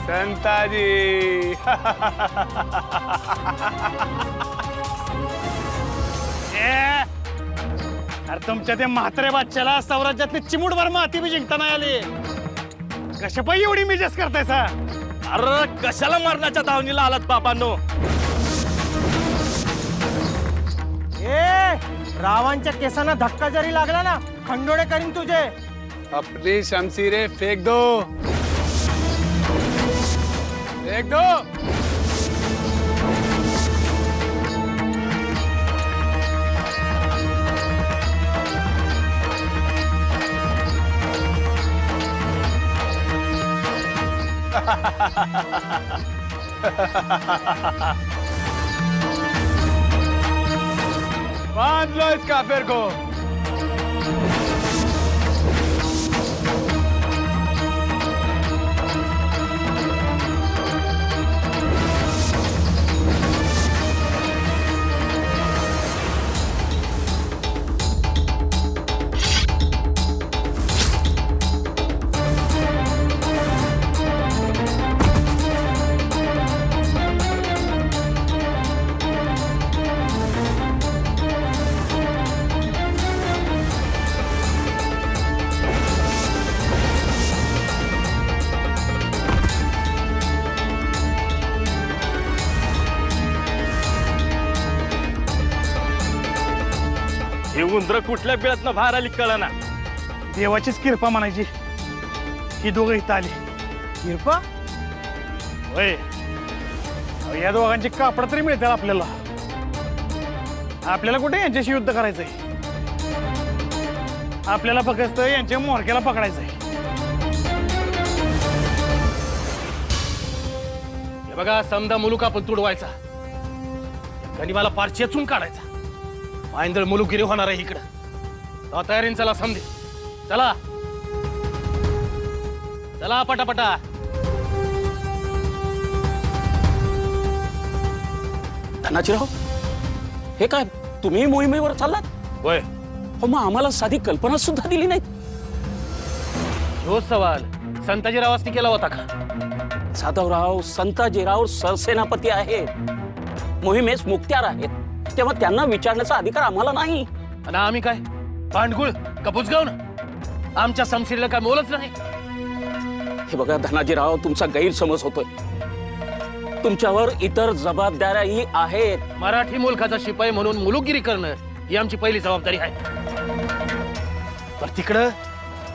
संताजी अरे तुमच्या त्या म्हाताऱ्या बादशाला सौराज्यातली चिमूटभर माती बी जिंकता नाही आली. कशा पाहिजे एवढी मिजेस करताय सा? अरे कशाला मरणाच्या धावणीला आलात बाबांनो? रावांच्या केसांना धक्का जरी लागला ना, खंडोडे करीन तुझे. अपनी शमशीरें फेंक दो, फेंक दो. बांध लो इस काफिर को. ही उंदर कुठल्या बिळातनं बाहेर आली कळना. देवाचीच किरपा म्हणायची. ही दोघं इथं आली. किरपा? होय, अहो, या दोघांची कापड तरी मिळतात आपल्याला. आपल्याला कुठे यांच्याशी युद्ध करायचंय? आपल्याला फक्त यांच्या मोरक्याला पकडायचंय. हे बघा, समदा मुलूक आपण तुडवायचा, गनिमाला पार चेचून काढायचा. मायंदळ मुलुकगिरी होणार आहे इकडं. तयारीन चला समजे. चला चला पटापटा. धनाजीराव, हे काय तुम्ही मोहिमेवर चाललात? होय, हो, मग आम्हाला साधी कल्पना सुद्धा दिली नाही. ह्यो सवाल संताजीरावांनी केला होता का? जाधवराव संताजीराव सरसेनापती आहेत, मोहिमेस मुक्त्यार आहेत, तेव्हा त्यांना विचारण्याचा अधिकार आम्हाला नाही. आणि आम्ही काय पांडगुळ का बुजगाव ना? आमच्या समशिरीला काय मोलच नाही. हे बघा धनाजीराव, तुमचा गैरसमज होतोय. तुमच्यावर इतर जबाबदाऱ्याही आहेत. मराठी मुलखाचा शिपाई म्हणून मुलुकगिरी करणं ही आमची पहिली जबाबदारी आहे. पण तिकडं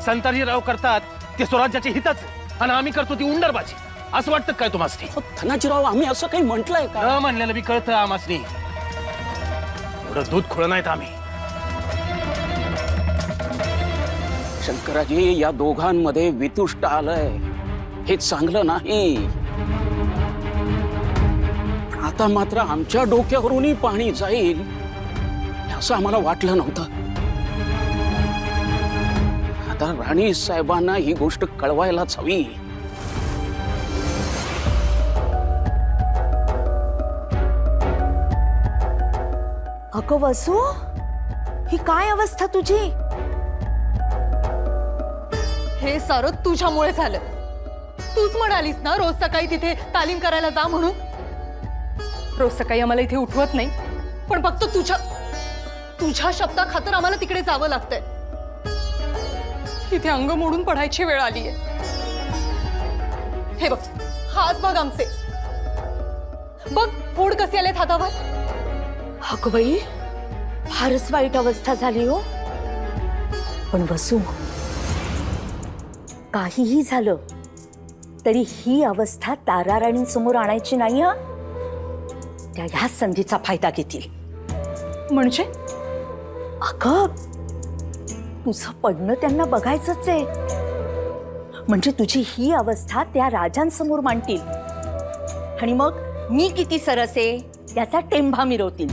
संताजीराव करतात ते स्वराज्याचे हितच, आणि आम्ही करतो ती उंडरबाजी. असं वाटतं काय तुम्हाला? हो, धनाजीराव, आम्ही असं काही म्हटलंय का? न म्हणलेलं बी कळतं आमासनी. एवढं दूध खुळ नाहीत आम्ही. शंकराजी, या दोघांमध्ये वितुष्ट आलंय, हे चांगलं नाही. आता मात्र आमच्या डोक्यावरूनही पाणी जाईल असं आम्हाला वाटलं नव्हतं. आता राणी साहेबांना ही गोष्ट कळवायलाच हवी. अगं वसू, ही काय अवस्था तुझी? हे सारं तुझ्यामुळे झालं. तूच म्हणालीस ना रोज सकाळी तिथे तालीम करायला जा म्हणून. रोज सकाळी आम्हाला इथे उठवत नाही, पण फक्त तुझ्या शब्दाखातर आम्हाला तिकडे जावं लागतंय. इथे अंग मोडून पडायची वेळ आलीये. हे बघ, हात बघ आमचे, बघ फोड कसे आलेत हातावर. अगं बाई, फारच वाईट अवस्था झाली हो. पण वसू, काहीही झालं तरी ही अवस्था ताराराणींसमोर आणायची नाही. हा, त्या ह्या संधीचा फायदा घेतील. म्हणजे अगं, तुझं पडणं त्यांना बघायचंच आहे. म्हणजे तुझी ही अवस्था त्या राजांसमोर मांडतील, आणि मग मी किती सरस आहे त्याचा टेंभा मिरवतील.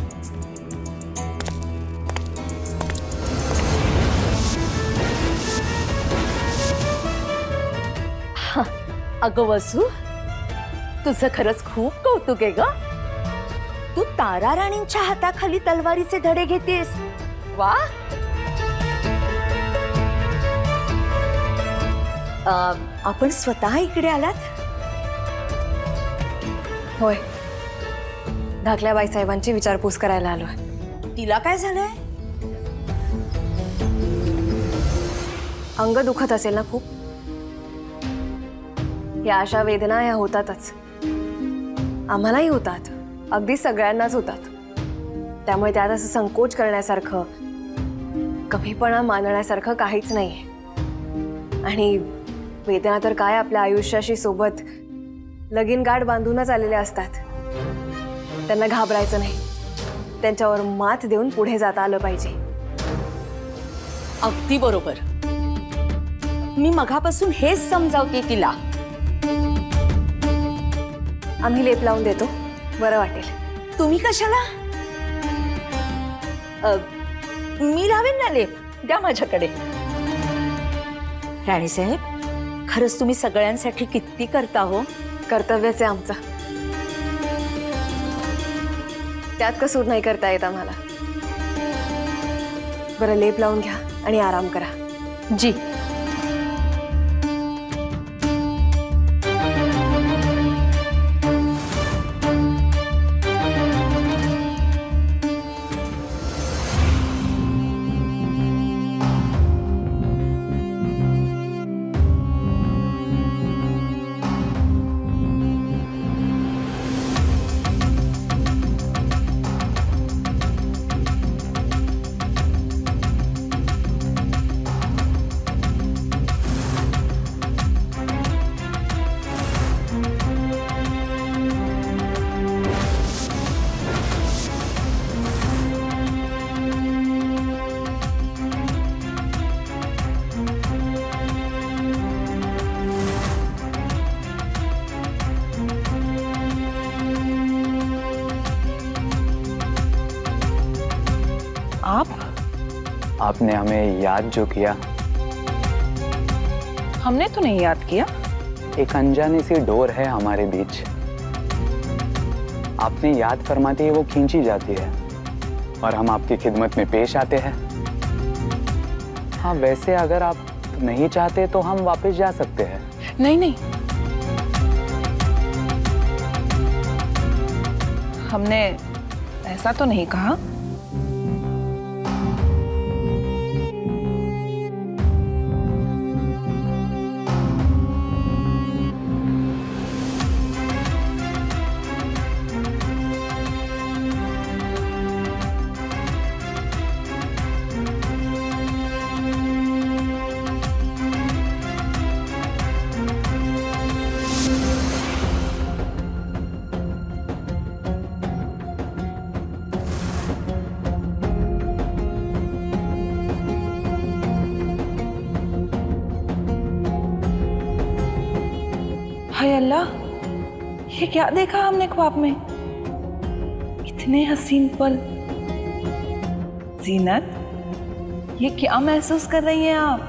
अगं वसू, तुझं खरंच खूप कौतुक आहे ग. तू ताराराणींच्या हाताखाली तलवारीचे धडे घेतेस. वा. आपण स्वतः इकडे आलात? होय, धाकल्या साहेबांची विचारपूस करायला आलोय. तिला काय झालंय? अंग दुखत असेल ना खूप? या अशा वेदना ह्या होतातच, आम्हालाही होतात, अगदी सगळ्यांनाच होतात. त्यामुळे त्यात असं संकोच करण्यासारखं, कमीपणा मानण्यासारखं काहीच नाहीये. आणि वेदना तर काय आपल्या आयुष्याशी सोबत लगीन गाठ बांधूनच आलेल्या असतात. त्यांना घाबरायचं नाही, त्यांच्यावर मात देऊन पुढे जाता आलं पाहिजे. अगदी बरोबर. मी मघापासून हेच समजावते तिला. आम्ही लेप लावून देतो, बरं वाटेल. तुम्ही कशाला? मी लावेन ना लेप, द्या माझ्याकडे. राणीसाहेब, खरंच तुम्ही सगळ्यांसाठी किती करता हो. कर्तव्यच आहे आमचं, त्यात कसूर नाही करता येत आम्हाला. बरं, लेप लावून घ्या आणि आराम करा. जी. आपने हमें याद जो किया, हमने तो नहीं याद किया. एक अनजानी सी डोर है हमारे बीच. आपने याद फरमाते ही वो खींची जाती है और हम आपकी खिदमत में पेश आते हैं. हाँ, वैसे अगर आप नहीं चाहते तो हम वापस जा सकते हैं. नहीं नहीं, हमने ऐसा तो नहीं कहा. हाय अल्लाह, ये क्या देखा हमने ख्वाब में? इतने हसीन पल. जीनत, ये क्या महसूस कर रही हैं आप?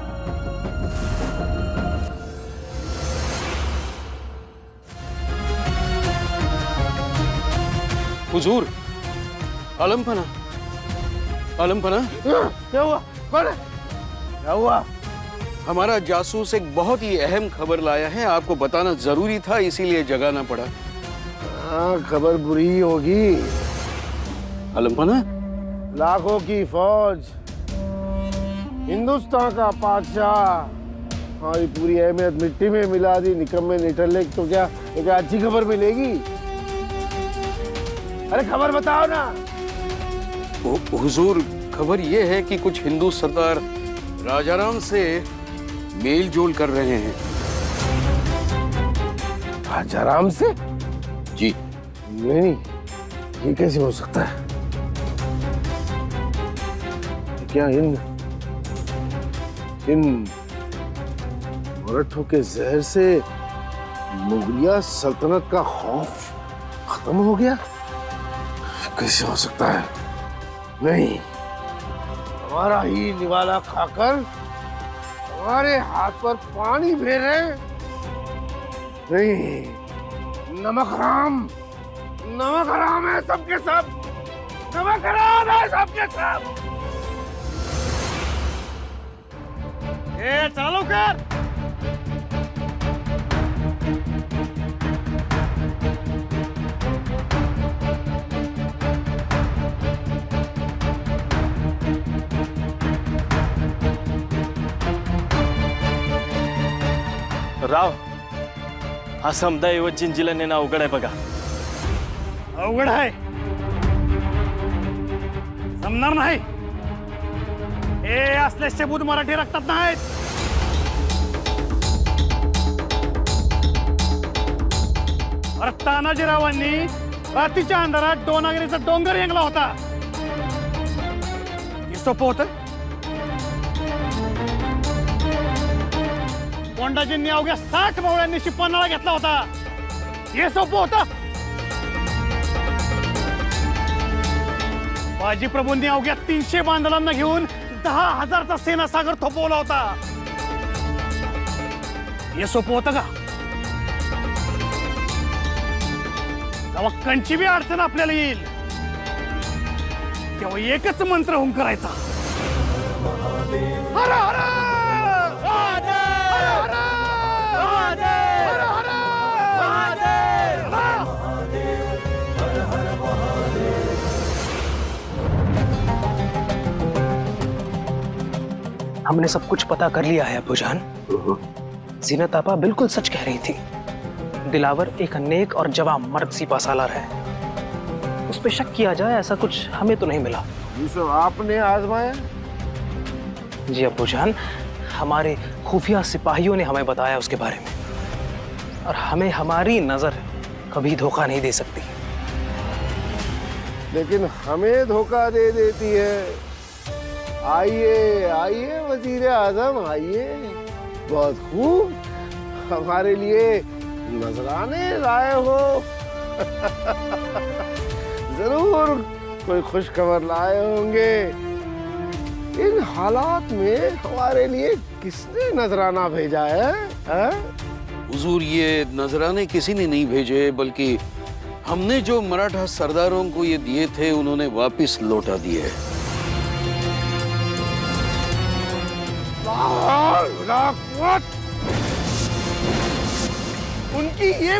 हुजूर, आलमपना, आलमपना. क्या हुआ? कौन है? क्या हुआ? हमारा जासूस एक बहुत ही अहम खबर लाया है, आपको बताना जरूरी था, इसीलिए जगाना पड़ा. हाँ, खबर बुरी होगी. आलमपना, लाखों की फौज, हिंदुस्तान का बादशाह, हमारी पूरी अहमियत मिट्टी में मिला दी. निकम्मे निठल्ले, तो क्या अच्छी खबर मिलेगी? अरे खबर बताओ ना. हुजूर, खबर ये है कि कुछ हिंदू सरदार राजाराम से मेल जोल कर रहे हैं. राजाराम से? जी. नहीं, ये कैसे हो सकता है? क्या इन मराठों के जहर से मुगलिया सल्तनत का खौफ खत्म हो गया? कैसे हो सकता है? नहीं, हमारा ही निवाला खाकर हमारे हाथ पर पानी फेरे. नहीं, नमक हराम है सबके सब. नमक हराम है सबके सब. चालू कर. राव हा समदाऐवज चिंचीला नेणं अवघड आहे बघा. अवघड आहे, जमणार नाही. हे असले शबूत मराठी रक्तात नाहीत. अरे तानाजीरावांनी रात्रीच्या अंधारात डोनागिरीचा डोंगर हेंगला होता. हे सोपं होतं? कोंडाजींनी अवघ्या 60 मावळ्यांनी पन्हाळा घेतला होता. हे सोपं होतं? बाजी प्रभूंनी अवघ्या 300 बांधवांना घेऊन 10,000चा सेना सागर थोपवला होता. हे सोपं होतं का? तेव्हा कंची बी अडचण आपल्याला येईल, तेव्हा एकच मंत्र होऊन करायचा. हर हर महादेव! हर हर महादेव! हमने सब कुछ पता कर लिया है अबूजान। जीनत आपा बिल्कुल सच कह रही थी। दिलावर एक नेक और जवान मर्द सिपा सालार है। उस पे शक किया जाए ऐसा कुछ हमें तो नहीं मिला। ये सब आपने आजमाया? जी अबूजान, हमारे खुफिया सिपाहियों ने हमें बताया उसके बारे में, और हमें हमारी नजर कभी धोखा नहीं दे सकती। लेकिन हमें धोखा दे देती है। आइए आइए वजीर आजम, आइए। बहुत खूब, हमारे लिए नजराने लाए हो। जरूर कोई खुश खबर लाए होंगे। इन हालात में हमारे लिए किसने नजराना भेजा है? हुजूर, ये नजराने किसी ने नहीं भेजे, बल्कि हमने जो मराठा सरदारों को ये दिए थे उन्होंने वापस लौटा दिए। उनकी ये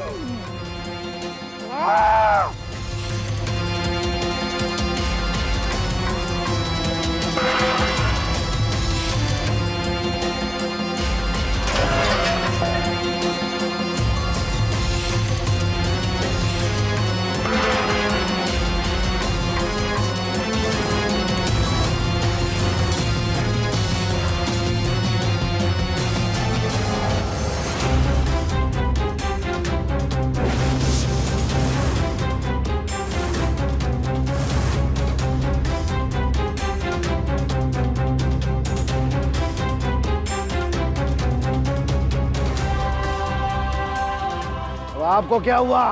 आपको क्या हुआ?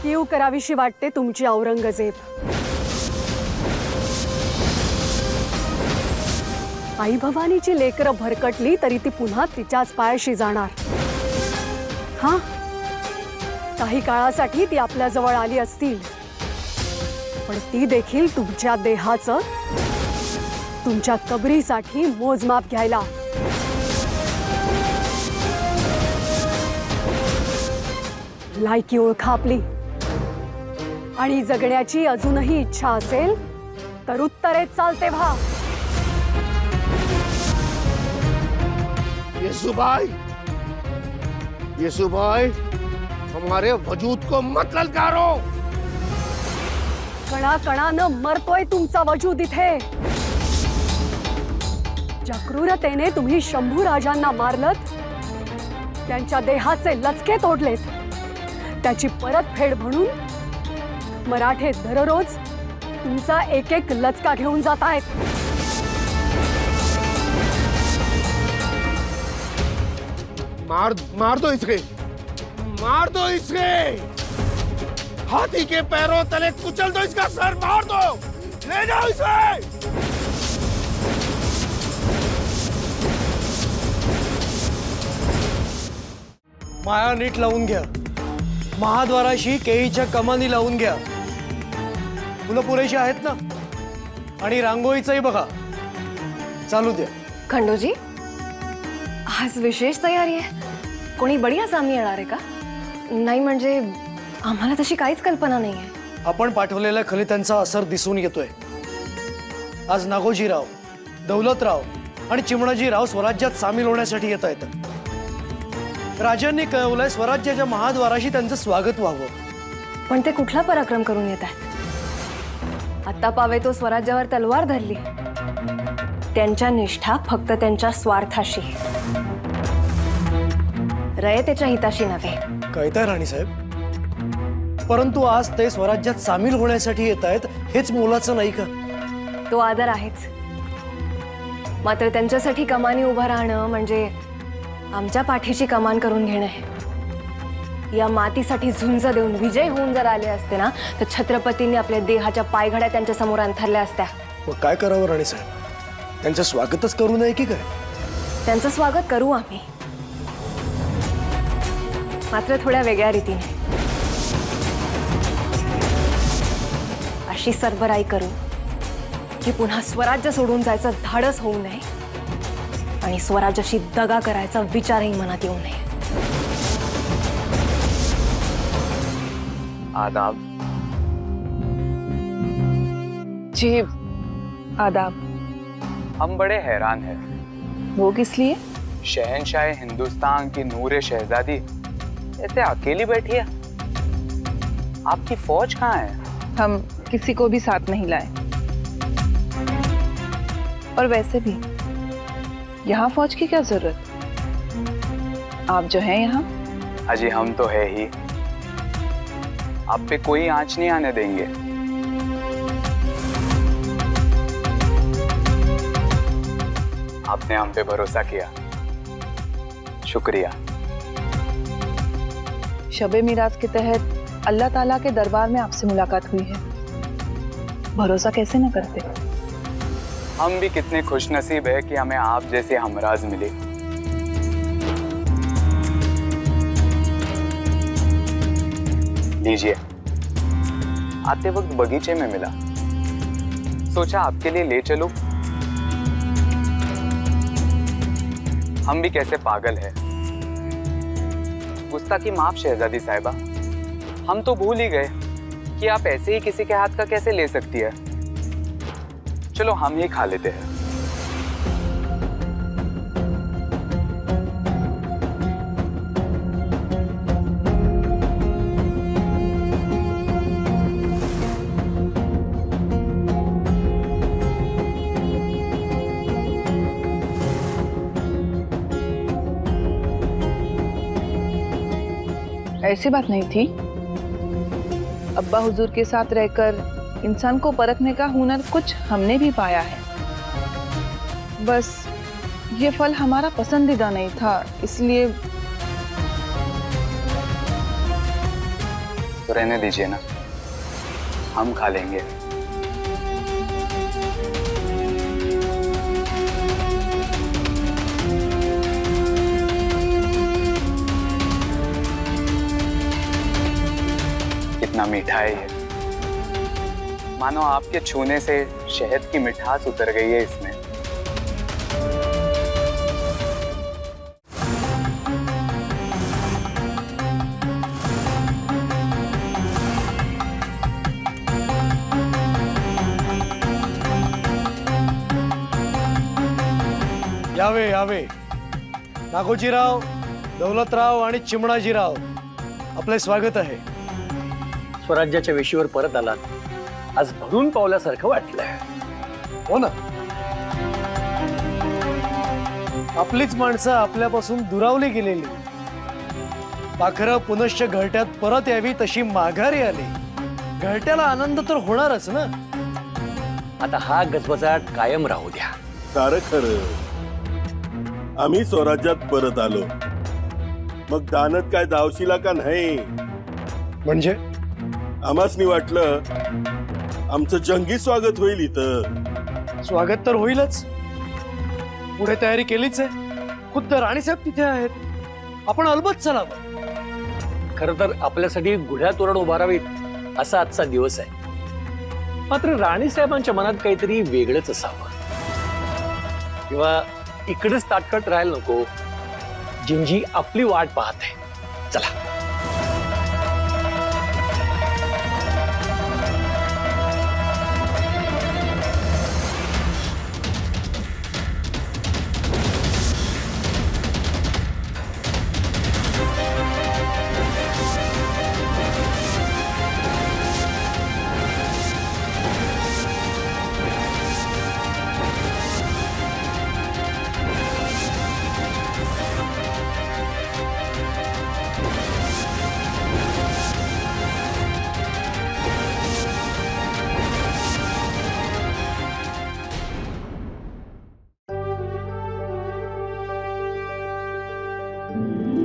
कीव करावीशी वाटते तुमची औरंगजेब. आई भवानीची लेकरं भरकटली तरी ती पुन्हा तिच्याच पायाशी जाणार. हा, काही काळासाठी ती आपल्या जवळ आली असतील, पण ती देखील तुमच्या देहाचं तुमच्या कबरीसाठी मोजमाप घ्यायला. लायकी ओळखा आपली, आणि जगण्याची अजूनही इच्छा असेल तर उत्तरेत चालते व्हा. येसुबाई, हमारे वजूद को मत ललकारो. कणा कणानं मरतोय तुमचा वजूद इथे. ज्या क्रूरतेने तुम्ही शंभू राजांना मारलत, त्यांच्या देहाचे लचके तोडलेत, त्याची परतफेड म्हणून मराठे दररोज तुमचा एक एक लचका घेऊन जात आहेत. मार दो इसके, मार दो इसके. हाथी के पैरों तले कुचल दो इसका सर, मार दो. ले जाओ इसे. माया नीट लावून घ्या. महाद्वाराशी केळीच्या कमानी लावून घ्या. फुलं पुरेशी आहेत ना? आणि रांगोळीचंही बघा. चालू द्या. खंडोजी, आज विशेष तयारी आहे. कोणी बढिया सामी येणार आहे का? नाही म्हणजे आम्हाला तशी काहीच कल्पना नाही आहे. आपण पाठवलेल्या खलित्यांचा असर दिसून येतोय. आज नागोजीराव, दौलतराव आणि चिमणाजीराव स्वराज्यात सामील होण्यासाठी येत आहेत. राजांनी कळवलंय स्वराज्याच्या महाद्वाराशी त्यांचं स्वागत व्हावं. पण ते कुठला पराक्रम करून येत आहेत? आत्ता पावे तो स्वराज्यावर तलवार धरली. त्यांच्या निष्ठा फक्त त्यांच्या स्वार्थाशी, रयतेच्या हिताशी नव्हे. कळताय राणीसाहेब, परंतु आज ते स्वराज्यात सामील होण्यासाठी येत आहेत, हेच मोलाचं नाही का? तो आदर आहेच, मात्र त्यांच्यासाठी कमानी उभं राहणं म्हणजे आमच्या पाठीची कमान करून घेणं आहे. या मातीसाठी झुंज देऊन विजय होऊन जर आले असते ना, तर छत्रपतींनी आपल्या देहाच्या पायघड्या त्यांच्या समोर अंथरल्या असत्या. मग काय करावं राणीसाहेब? त्यांचं स्वागतच करू नये की काय? त्यांचं स्वागत करू आम्ही, मात्र थोड्या वेगळ्या रीतीने. अशी सरबराई करू की पुन्हा स्वराज्य सोडून जायचं धाडस होऊ नये आणि स्वराज्याशी दगा करायचा विचारही मनात येऊ नये. आदाब. जी आदाब. हम बड़े हैरान हैं. वो किस लिए? शहंशाह हिंदुस्तान की नूरे शहजादी ऐसे अकेली बैठी है. आपकी फौज कहाँ है? हम किसी को भी साथ नहीं लाए, और वैसे भी यहाँ फौज की क्या जरूरत? आप जो हैं यहाँ. अजी हम तो है ही. आप पे कोई आंच नहीं आने देंगे. आपने हम पे भरोसा किया, शुक्रिया. शबे मिराज के तहत अल्लाह ताला के दरबार में आपसे मुलाकात हुई है, भरोसा कैसे न करते. हम भी कितने खुशनसीब है कि हमें आप जैसे हमराज मिले. लीजिए. आते वक्त बगीचे में मिला, सोचा आपके लिए ले चलूं. हम भी कैसे पागल हैं. गुस्ताखी माफ शहजादी साहिबा, हम तो भूल ही गए कि आप ऐसे ही किसी के हाथ का कैसे ले सकती है. चलो हम ही खा लेते हैं. ऐसी बात नहीं थी. अब्बा हुजूर के साथ रहकर इंसान को परखने का हुनर कुछ हमने भी पाया है. बस ये फल हमारा पसंदीदा नहीं था, इसलिए. तो रहने दीजिए ना, हम खा लेंगे. कितना मीठा है ये. मानो आपके छूने से शहद की मिठास उतर गई है इसमें. यावे यावे. नागोजीराव, दौलतराव आणि चिमणाजीराव, आपले स्वागत आहे. स्वराज्याच्या वेशीवर परत आलात, आज भरून पावल्यासारखं वाटलंय. हो ना. आपलीच माणसं आपल्यापासून दुरावली गेलेली, पाखरं पुनश्च घरट्यात परत यावी तशी माघारी आली. घरट्याला आनंद तर होणारच ना. आता हा गजबजाट कायम राहू द्या. सारं खरं. आम्ही स्वराज्यात परत आलो, मग दानत काय दावशीला का नाही? म्हणजे आम्हासनी वाटलं आमचं जंगी स्वागत होईल इथं. स्वागत तर होईलच, पुढे तयारी केलीच आहे. खुद्द राणीसाहेब तिथे आहेत, आपण अलबत चलावं. खरं तर आपल्यासाठी गुढ्या तोरण उभारावीत असा आजचा दिवस आहे. मात्र राणीसाहेबांच्या मनात काहीतरी वेगळंच असावं, किंवा इकडेच ताटकट राहायला नको. जिंजी आपली वाट पाहत आहे. चला. है